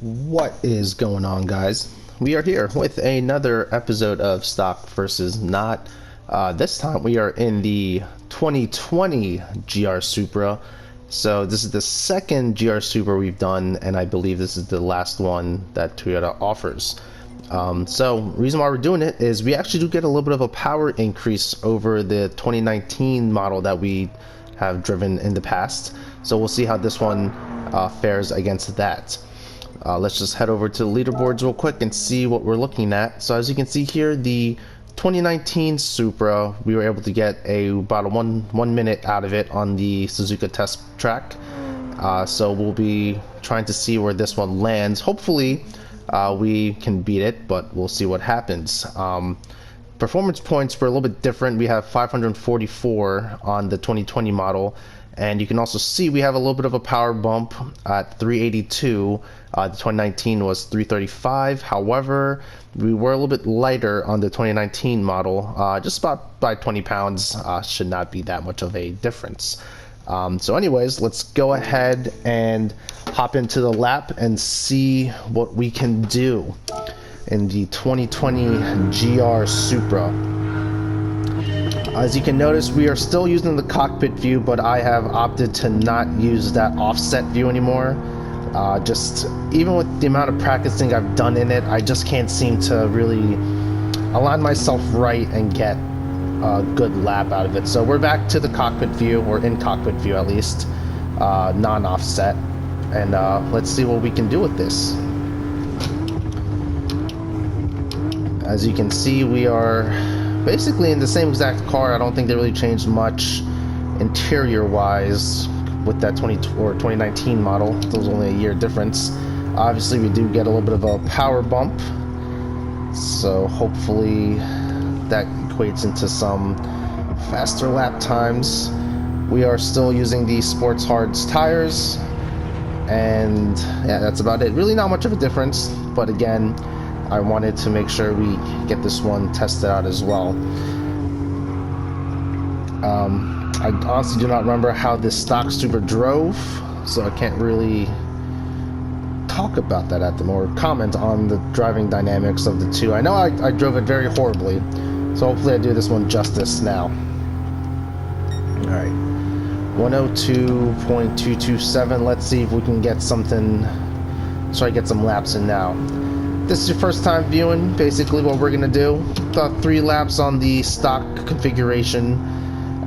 What is going on, guys? We are here with another episode of Stock versus Not. This time we are in the 2020 GR Supra. So this is the second GR Supra we've done, and I believe this is the last one that Toyota offers. So reason why we're doing it is we actually do get a little bit of a power increase over the 2019 model that we have driven in the past. So we'll see how this one fares against that. Let's just head over to the leaderboards real quick and see what we're looking at. So as you can see here, the 2019 Supra, we were able to get about a one minute out of it on the Suzuka test track. So we'll be trying to see where this one lands. Hopefully we can beat it, but we'll see what happens. Performance points were a little bit different. We have 544 on the 2020 model, and you can also see we have a little bit of a power bump at 382. The 2019 was 335. However, we were a little bit lighter on the 2019 model, just about by 20 pounds. Should not be that much of a difference. So anyways, let's go ahead and hop into the lap and see what we can do in the 2020 GR Supra. As you can notice, we are still using the cockpit view, but I have opted to not use that offset view anymore. Just even with the amount of practicing I've done in it, I just can't seem to really align myself right and get a good lap out of it. So we're back to the cockpit view, or in cockpit view at least, non-offset, and let's see what we can do with this. As you can see, we are basically in the same exact car. I don't think they really changed much interior-wise with that 2019 model. It was only a year difference. Obviously, we do get a little bit of a power bump, so hopefully that equates into some faster lap times. We are still using the Sports Hards tires, and yeah, that's about it. Really not much of a difference, but again, I wanted to make sure we get this one tested out as well. I honestly do not remember how this stock Supra drove, so I can't really talk about that at the moment, or comment on the driving dynamics of the two. I know I drove it very horribly, so hopefully I do this one justice now. Alright, 102.227. Let's see if we can get something, try to get some laps in now. This is your first time viewing. Basically what we're gonna do, about 3 laps on the stock configuration,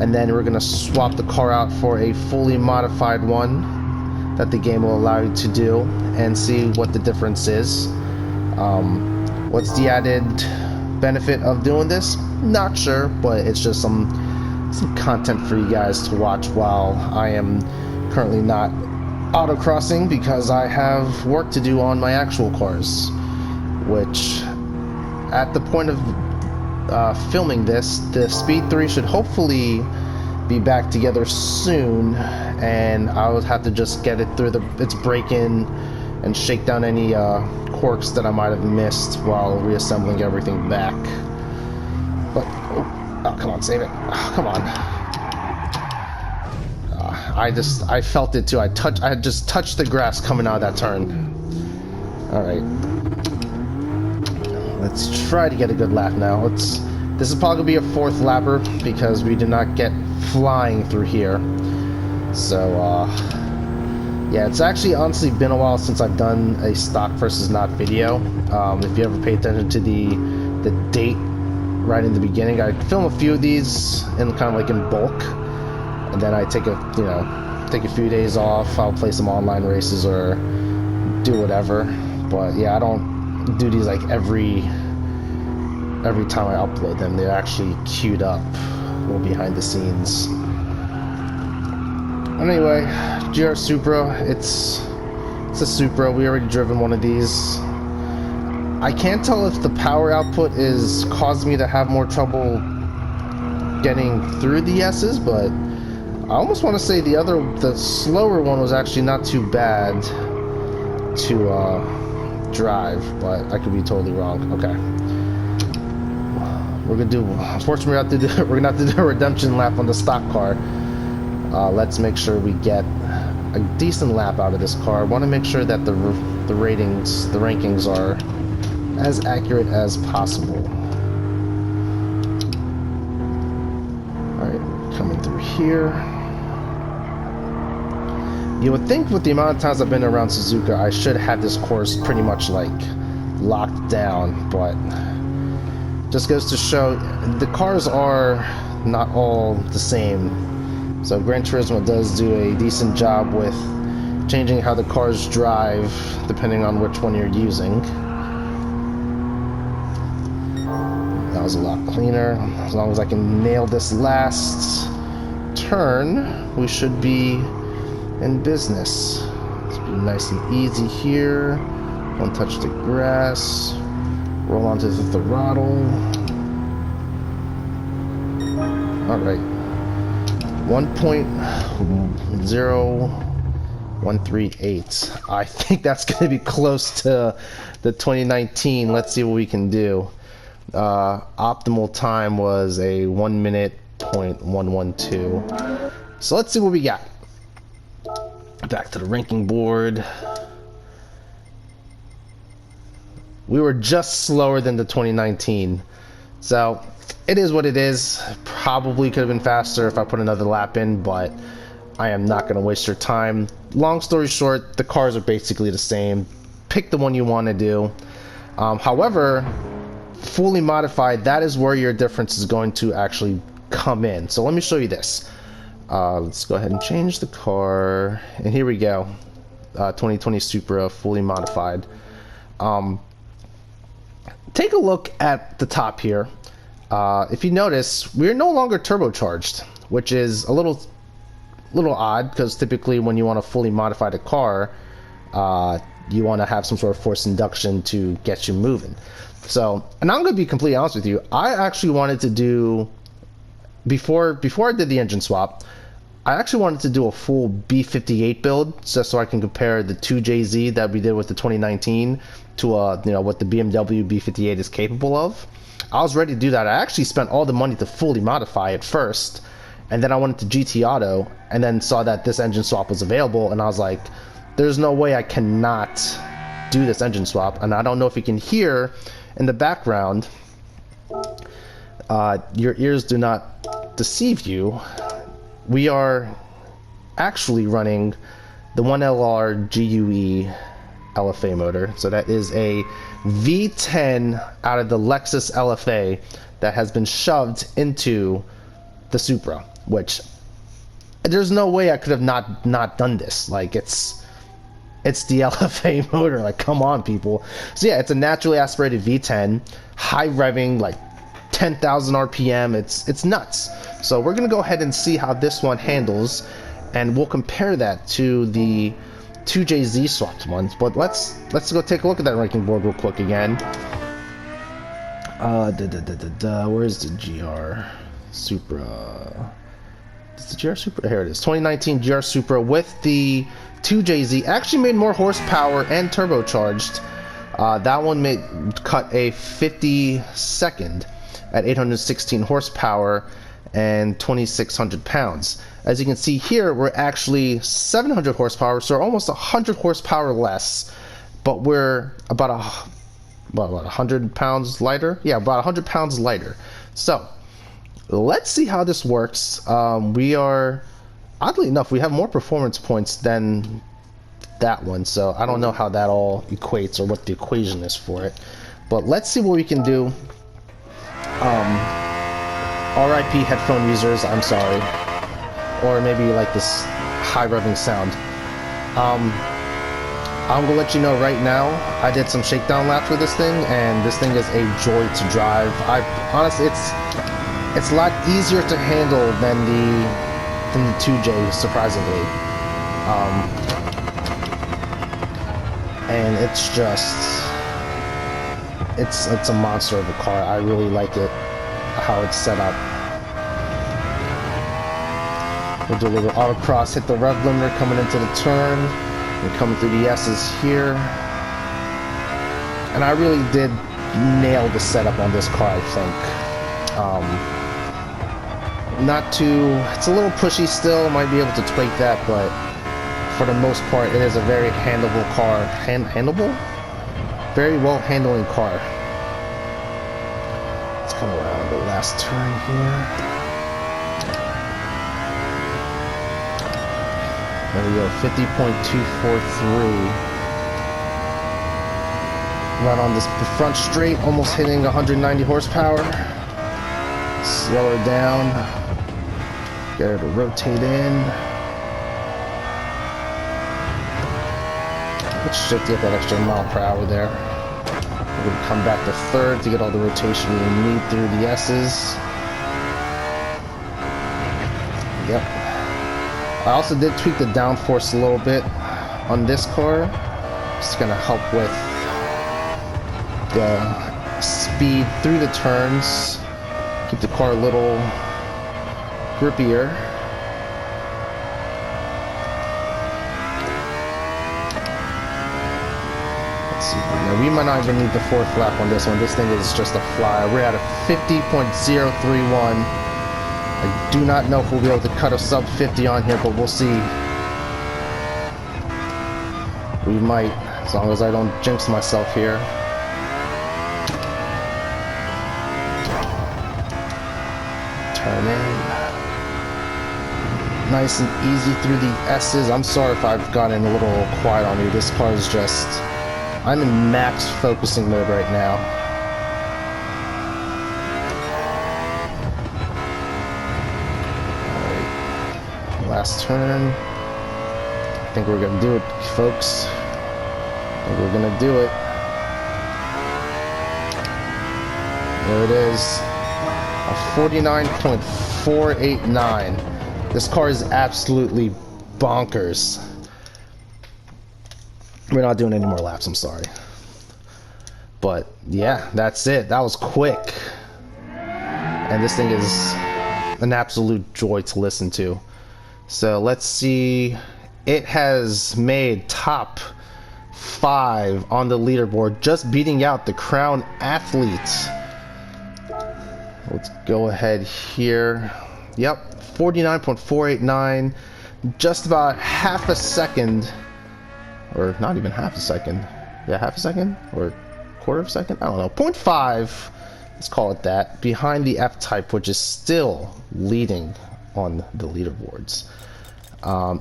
and then we're gonna swap the car out for a fully modified one that the game will allow you to do, and see what the difference is. What's the added benefit of doing this? Not sure, but it's just some content for you guys to watch while I am currently not autocrossing, because I have work to do on my actual cars, which at the point of filming this, the Speed 3 should hopefully be back together soon, and I would have to just get it through its break-in and shake down any quirks that I might have missed while reassembling everything back. But oh, come on, save it. Oh, come on. I felt it too. I had just touched the grass coming out of that turn. All right. Let's try to get a good lap now. This is probably going to be a 4th lapper, because we did not get flying through here. So, yeah, it's actually honestly been a while since I've done a stock versus not video. If you ever pay attention to the date right in the beginning, I film a few of these in kind of like in bulk, and then I take a few days off. I'll play some online races or do whatever. But yeah, I don't do these like every time I upload them. They're actually queued up or behind the scenes. Anyway, GR Supra, it's a Supra. We already driven one of these. I can't tell if the power output is causing me to have more trouble getting through the S's, but I almost want to say the slower one was actually not too bad to drive, but I could be totally wrong. Okay, we're gonna do, unfortunately we're gonna have to do a redemption lap on the stock car. Let's make sure we get a decent lap out of this car. I want to make sure that the the rankings are as accurate as possible. Alright, coming through here. You would think with the amount of times I've been around Suzuka, I should have this course pretty much like locked down, but just goes to show the cars are not all the same. So Gran Turismo does do a decent job with changing how the cars drive depending on which one you're using. That was a lot cleaner. As long as I can nail this last turn, we should be in business. Let's be nice and easy here. Don't touch the grass. Roll onto the throttle. Alright. 1.0138. I think that's going to be close to the 2019. Let's see what we can do. Optimal time was a 1 minute .112. So let's see what we got. Back to the ranking board. We were just slower than the 2019. So it is what it is. Probably could have been faster if I put another lap in, but I am not going to waste your time. Long story short, the cars are basically the same. Pick the one you want to do. However, fully modified, that is where your difference is going to actually come in. So let me show you this. Let's go ahead and change the car, and here we go. 2020 Supra, fully modified. Take a look at the top here. If you notice, we're no longer turbocharged, which is a little odd, because typically when you want to fully modify the car, you want to have some sort of forced induction to get you moving. So, and I'm going to be completely honest with you, I actually wanted to do, before I did the engine swap, I actually wanted to do a full B58 build, just so I can compare the 2JZ that we did with the 2019 to what the BMW B58 is capable of. I was ready to do that. I actually spent all the money to fully modify it first, and then I went to GT Auto, and then saw that this engine swap was available, and I was like, there's no way I cannot do this engine swap. And I don't know if you can hear in the background, your ears do not deceive you. We are actually running the 1LR GUE LFA motor. So that is a V10 out of the Lexus LFA that has been shoved into the Supra, which there's no way I could have not done this. Like, it's the LFA motor. Like, come on, people. So yeah, it's a naturally aspirated V10, high revving, like 10,000 RPM. It's nuts. So we're gonna go ahead and see how this one handles, and we'll compare that to the 2JZ swapped ones. But let's go take a look at that ranking board real quick again. Where's the GR Supra? It's the GR Supra. Here it is. 2019 GR Supra with the 2JZ actually made more horsepower and turbocharged. That one cut a 52nd at 816 horsepower and 2,600 pounds. As you can see here, we're actually 700 horsepower, so almost 100 horsepower less, but we're about 100 pounds lighter. Yeah, about 100 pounds lighter. So let's see how this works. We are, oddly enough, we have more performance points than that one, so I don't know how that all equates or what the equation is for it, but let's see what we can do. RIP headphone users, I'm sorry, or maybe you like this high revving sound. I'm gonna let you know right now, I did some shakedown laps with this thing, and this thing is a joy to drive. Honestly, it's a lot easier to handle than the 2J, surprisingly. And it's just, it's a monster of a car. I really like it, how it's set up. We'll do a little autocross, hit the rev limiter coming into the turn, and coming through the S's here. And I really did nail the setup on this car, I think. Not too, it's a little pushy still, might be able to tweak that, but for the most part, it is a very handleable car. Handleable? Very well handling car. Let's come around the last turn here. There we go, 50.243. Run on this front straight, almost hitting 190 horsepower. Slow her down. Get her to rotate in. Let's just get that extra mile per hour there. We're going to come back to third to get all the rotation we need through the S's. Yep. I also did tweak the downforce a little bit on this car. It's going to help with the speed through the turns. Keep the car a little grippier. Let's see. Now we might not even need the fourth lap on this one. This thing is just a flyer. We're at a 50.031. I do not know if we'll be able to cut a sub 50 on here, but we'll see. We might, as long as I don't jinx myself here. Turn in. Nice and easy through the S's. I'm sorry if I've gotten a little quiet on you. This car is just... I'm in max focusing mode right now. Alright. Last turn. I think we're gonna do it, folks. I think we're gonna do it. There it is. A 49.489. This car is absolutely bonkers. We're not doing any more laps, I'm sorry. But yeah, that's it. That was quick. And this thing is an absolute joy to listen to. So let's see. It has made top 5 on the leaderboard, just beating out the Crown Athletes. Let's go ahead here. Yep, 49.489. Just about half a second, or not even half a second. Yeah, half a second or quarter of a second. I don't know. 0.5. Let's call it that. Behind the F-Type, which is still leading on the leaderboards.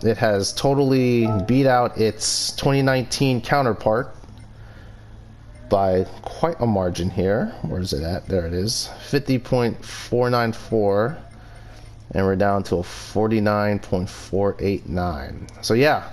It has totally beat out its 2019 counterpart by quite a margin here. Where is it at? There it is. 50.494. And we're down to a 49.489. So yeah,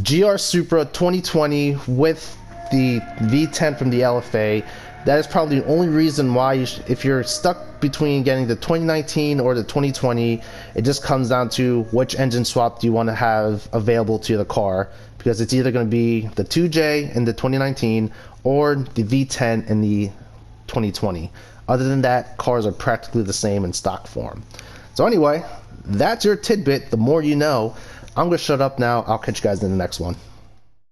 GR Supra 2020 with the V10 from the LFA. That is probably the only reason why, if you're stuck between getting the 2019 or the 2020, it just comes down to which engine swap do you want to have available to the car, because it's either going to be the 2J in the 2019 or the V10 in the 2020. Other than that, cars are practically the same in stock form. So anyway, that's your tidbit. The more you know. I'm going to shut up now. I'll catch you guys in the next one.